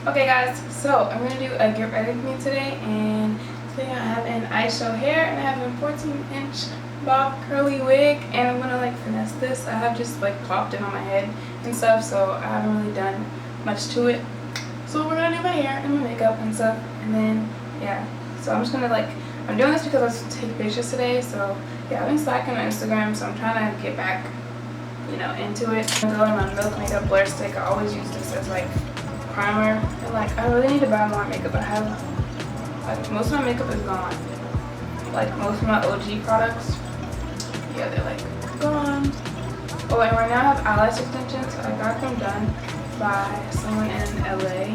Okay guys, so I'm going to do a get ready with me today, and today I have an Ishow hair and I have a 14-inch bob curly wig, and I'm going to like finesse this. I have just like popped it on my head and stuff, so I haven't really done much to it. So we're going to do my hair and my makeup and stuff, and then yeah, so I'm just going to like, I'm doing this because I was to take pictures today, so yeah, I've been slacking on Instagram, so I'm trying to get back, you know, into it. I'm going to my Milk Makeup Blur Stick. I always use this as like primer, and like I really need to buy more makeup. I have like most of my makeup is gone. Like most of my OG products, yeah, they're like gone. Oh, and right now I have eyelash extensions. I got them done by someone in LA,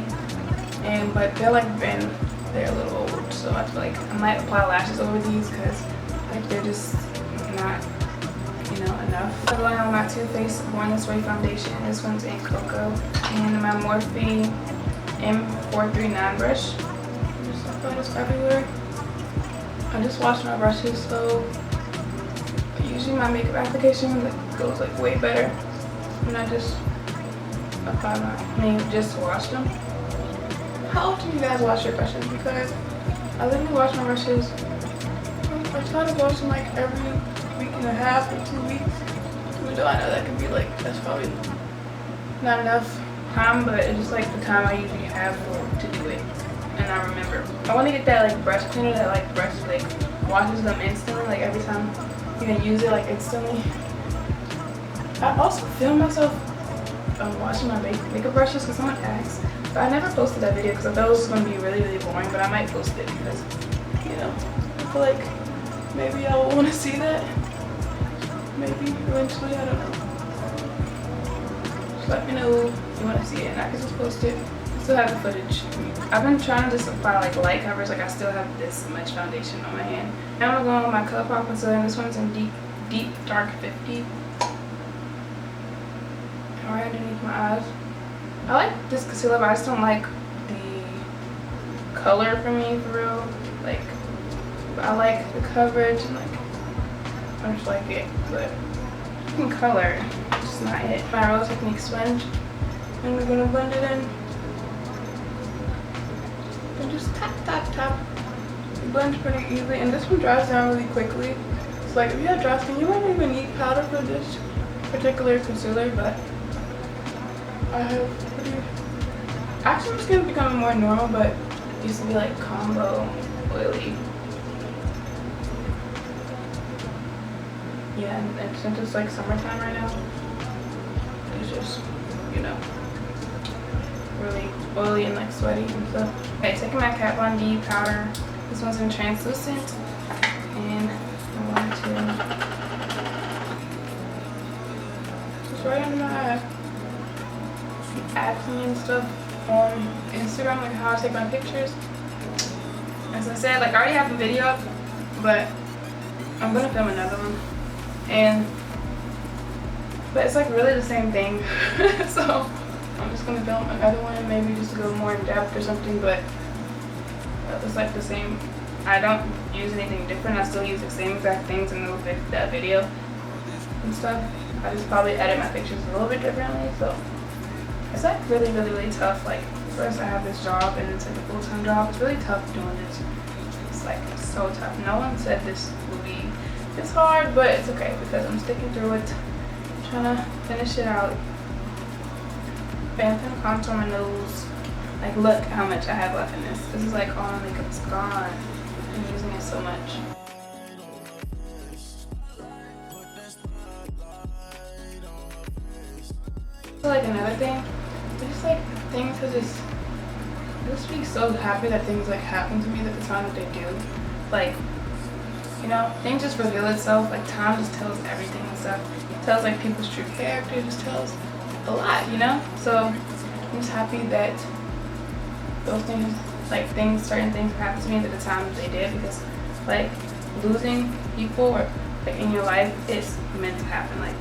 and but they're a little old, so I feel like I might apply lashes over these because like they're just not, you know, enough. I'm going on my Too Faced Born This Way foundation. This one's in Cocoa, and my Morphe M439 brush. Just apply this everywhere. I just washed my brushes, so usually my makeup application goes like way better when I just apply just wash them. How often do you guys wash your brushes? Because I literally wash my brushes. I try to wash them like every week and a half or 2 weeks. Even though I know that could be like, that's probably not enough time, but it's just like the time I usually have to do it. And I remember. I want to get that like brush cleaner that like washes them instantly, like every time you can use it like instantly. I also film myself washing my makeup brushes because someone asked. But I never posted that video because I thought it was going to be really, really boring, but I might post it because, you know, I feel like maybe y'all will want to see that. Maybe eventually, I don't know. Just let me know if you want to see it and I can just post it. I still have the footage. I've been trying to just apply like light coverage, like I still have this much foundation on my hand. Now I'm going with my ColourPop concealer, and this one's in deep dark 50. Right underneath my eyes. I like this concealer, but I just don't like the color for me, for real. Like, I like the coverage and like, I just like it, but in color, it's just not it. My Rose Technique sponge, and we're gonna blend it in. And just tap, tap, tap. It blends pretty easily, and this one dries down really quickly. It's like, if you have dry skin, you wouldn't even need powder for this particular concealer, but I have pretty, actually my skin's becoming more normal, but it used to be like combo oily. Yeah, and since it's like summertime right now, it's just, you know, really oily and like sweaty and stuff. Okay, taking my Kat Von D powder. This one's in translucent, and I want to just right under my eye. Ask me and stuff on Instagram, like how I take my pictures. As I said, like I already have a video up, but I'm gonna film another one, but it's like really the same thing. So I'm just gonna film another one, maybe just to go more in depth or something, but it's like the same. I don't use anything different. I still use the same exact things in that video and stuff. I just probably edit my pictures a little bit differently, so it's like really, really, really tough. Like, first I have this job and it's like a full-time job. It's really tough doing this. It's like so tough. No one said this would be, it's hard, but it's okay because I'm sticking through it. I'm trying to finish it out. And I'm gonna contour my nose. Like, look how much I have left in this. This is like all my makeup's gone. I'm using it so much. So like another thing, just like things have just be so happy that things like happen to me at the time that they do. Like, you know, things just reveal itself. Like time just tells everything and stuff. It tells like people's true character. It just tells a lot, you know. So I'm just happy that those things, like certain things happen to me at the time that they did, because like losing people or like in your life is meant to happen. Like,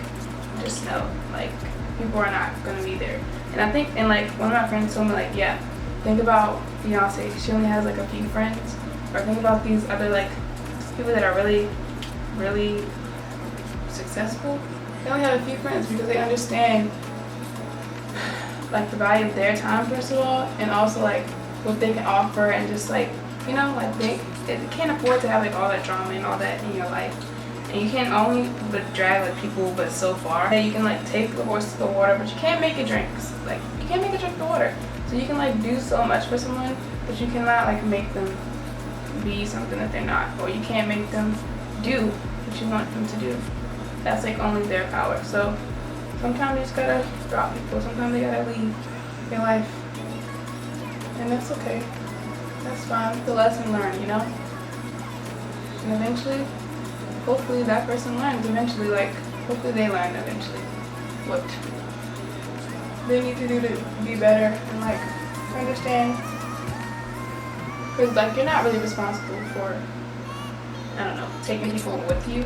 just know, like, people are not gonna be there. And I think, and like one of my friends told me, like, yeah, think about Beyonce. She only has like a few friends. Or think about these other like people that are really, really successful. They only have a few friends because they understand like the value of their time first of all, and also like what they can offer, and just like, you know, like they can't afford to have like all that drama and all that in your life. And you can only drag like people but so far. You can like take the horse to the water, but you can't make it drink. Like you can't make it drink the water. So you can like do so much for someone, but you cannot like make them be something that they're not, or you can't make them do what you want them to do. That's like only their power. So sometimes you just gotta drop people. Sometimes they gotta leave your life, and that's okay. That's fine. The lesson learned, you know. And eventually, hopefully that person learns. Eventually, like hopefully they learn eventually what they need to do to be better and like understand. Because like you're not really responsible for, I don't know, taking people with you.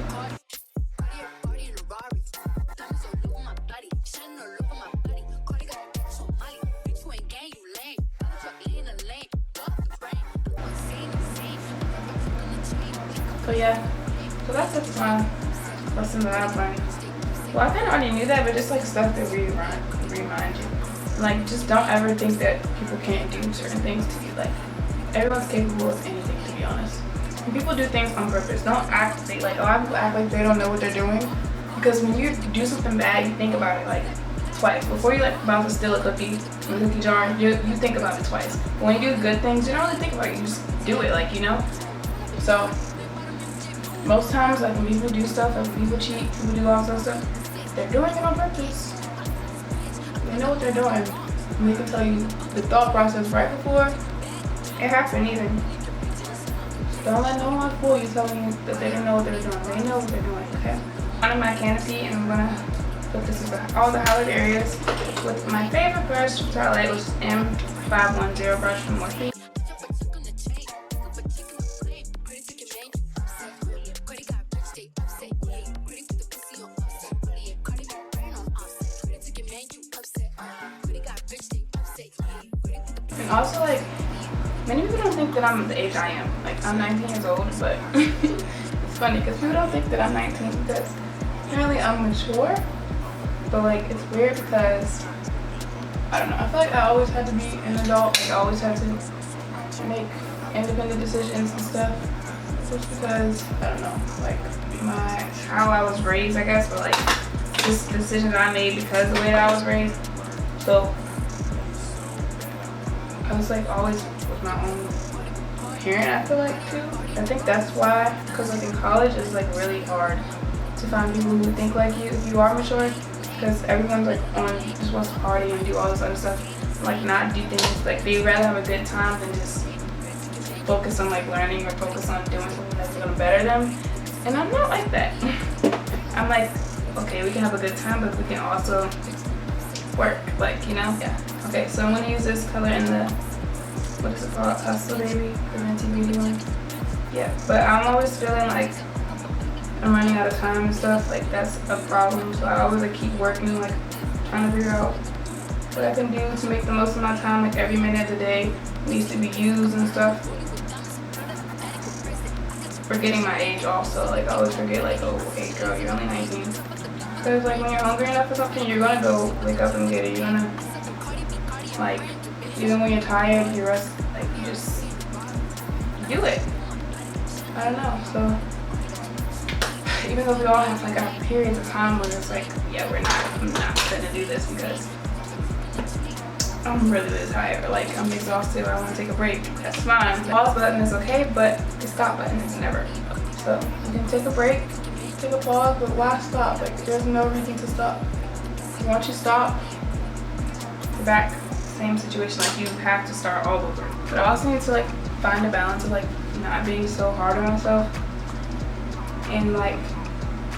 So yeah, so that's just my lesson that I've learned. Well, I kind of already knew that, but just like stuff that remind you. Like just don't ever think that people can't do certain things to you. Like everyone's capable of anything, to be honest. And people do things on purpose. Don't act like a lot of people act like they don't know what they're doing. Because when you do something bad, you think about it like twice. Before you like about to steal a cookie from a cookie jar, you think about it twice. But when you do good things, you don't really think about it. You just do it, like, you know. So most times, like when people do stuff, like people cheat, people do all sorts of stuff, they're doing it on purpose. They know what they're doing. And they can tell you the thought process right before it happened even. Don't let no one fool you telling you that they don't know what they're doing. They know what they're doing, okay? Under my canopy, and I'm gonna put this in all the highlight areas with my favorite brush to highlight, which is M510 brush from Morphe. And also, like, many people don't think that I'm the age I am. Like, I'm 19 years old, but it's funny because people don't think that I'm 19 because apparently I'm mature. But, like, it's weird because, I don't know, I feel like I always had to be an adult. Like, I always had to make independent decisions and stuff. Just because, I don't know, like, how I was raised, I guess, but, like, just decisions I made because of the way that I was raised. So I was like always with my own parent, I feel like, too. I think that's why, because like in college it's like really hard to find people who think like you if you are mature, because everyone's like just wants to party and do all this other stuff, and, like not do things, like they rather have a good time than just focus on like learning or focus on doing something that's gonna better them. And I'm not like that. I'm like, okay, we can have a good time, but we can also work, like, you know? Yeah. Okay, so I'm gonna use this color in the, what is it called? Hustle Baby, the Fenty Beauty one. Yeah, but I'm always feeling like I'm running out of time and stuff. Like, that's a problem. So I always like keep working, like trying to figure out what I can do to make the most of my time. Like every minute of the day needs to be used and stuff. Forgetting my age also. Like I always forget, like, oh, hey girl, you're only 19. Because like when you're hungry enough for something, you're gonna go wake up and get it. You're gonna, like, even when you're tired, you rest, like you just do it. I don't know. So even though we all have like our periods of time when it's like, yeah, I'm not gonna do this because I'm really, really tired, or like I'm exhausted, or I want to take a break. That's fine. The pause button is okay, but the stop button is never. So you can take a break, take a pause, but why stop? Like there's no reason to stop. Once you stop, you're back. Same situation, like you have to start all over. But I also need to like find a balance of like not being so hard on myself and like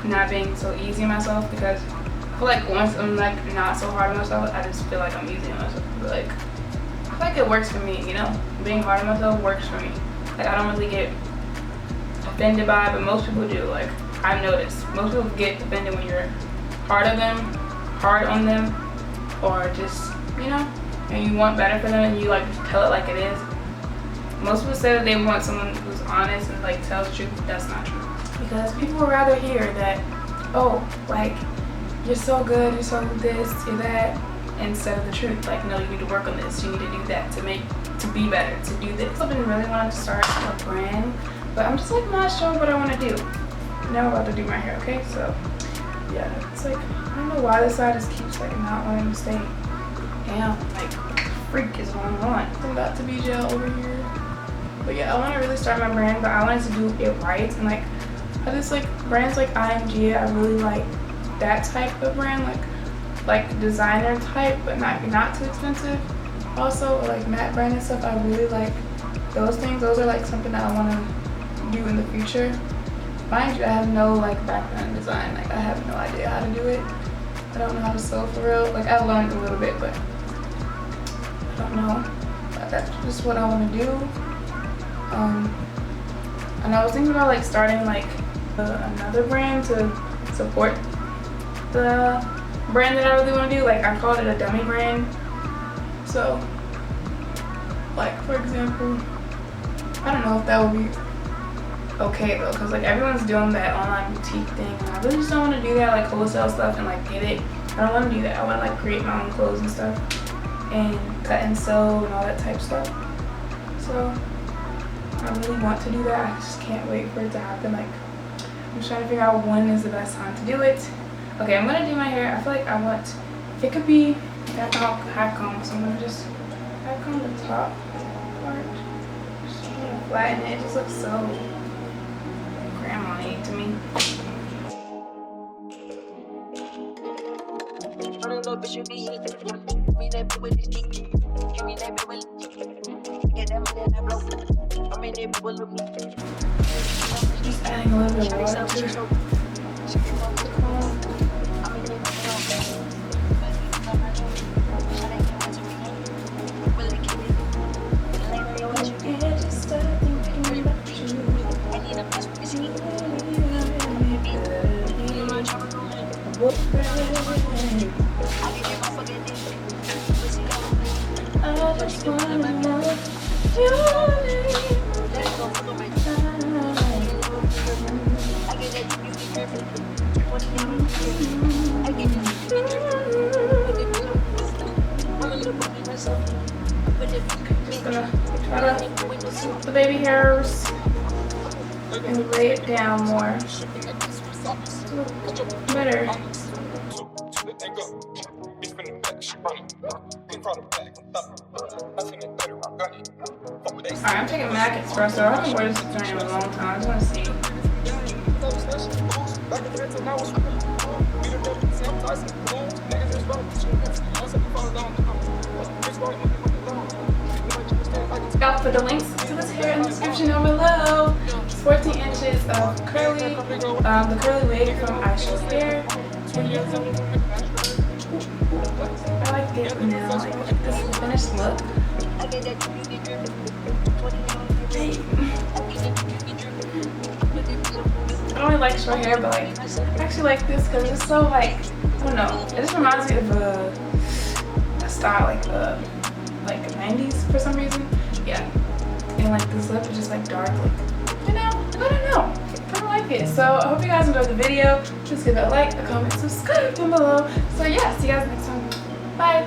not being so easy on myself, because I feel like once I'm like not so hard on myself, I just feel like I'm easy on myself. But like I feel like it works for me, you know? Being hard on myself works for me. Like I don't really get offended by it, but most people do. Like I've noticed most people get offended when you're hard on them, or just, you know, and you want better for them and you like tell it like it is. Most people say that they want someone who's honest and like tells the truth, but that's not true. Because people would rather hear that, oh, like, you're so good, you're so this, you're that, instead of the truth. Like, no, you need to work on this, you need to do that to be better, to do this. I've been really wanting to start a brand, but I'm just like not sure what I want to do. Now I'm about to do my hair, okay? So yeah, it's like, I don't know why this side just keeps like not wanting to stay. Damn, like freak is going on. I'm about to be gel over here. But yeah, I want to really start my brand, but I wanted to do it right. And like, I just like brands like IMG, I really like that type of brand, like designer type, but not too expensive. Also like matte brand and stuff, I really like those things. Those are like something that I want to do in the future. Mind you, I have no like background in design. Like, I have no idea how to do it. I don't know how to sew for real. Like, I've learned a little bit, but I don't know. But that's just what I want to do. And I was thinking about like starting like another brand to support the brand that I really want to do. Like, I called it a dummy brand. So like, for example, I don't know if that would be okay though, because like everyone's doing that online boutique thing, and I really just don't want to do that, like wholesale stuff and like get it. I don't want to do that. I want to like create my own clothes and stuff and cut and sew and all that type stuff. So I really want to do that. I just can't wait for it to happen. Like, I'm trying to figure out when is the best time to do it. Okay, I'm gonna do my hair. I feel like I want, it could be high comb, so I'm gonna just high comb the top part. Just gonna flatten it. It just looks so grandma-y to me. Just adding a little bit of water to it. I just wanna know your name. Just gonna try to swoop the baby hairs and lay it down more. Better. Alright, I'm taking Mac Espresso. I haven't worn this journey in a long time. I just want to see. I'll put the links to this hair in the description down below. It's 14 inches of curly, the curly wig from Ishow hair. I like it now, like this finished look. I don't really like short hair, but like I actually like this because it's so like, I don't know, it just reminds me of a style like the 90s for some reason. Yeah, and like this lip is just like dark, like, you know, I don't know, I don't like it. So I hope you guys enjoyed the video. Just give it a like, a comment, subscribe down below. So yeah, see you guys next time. Bye.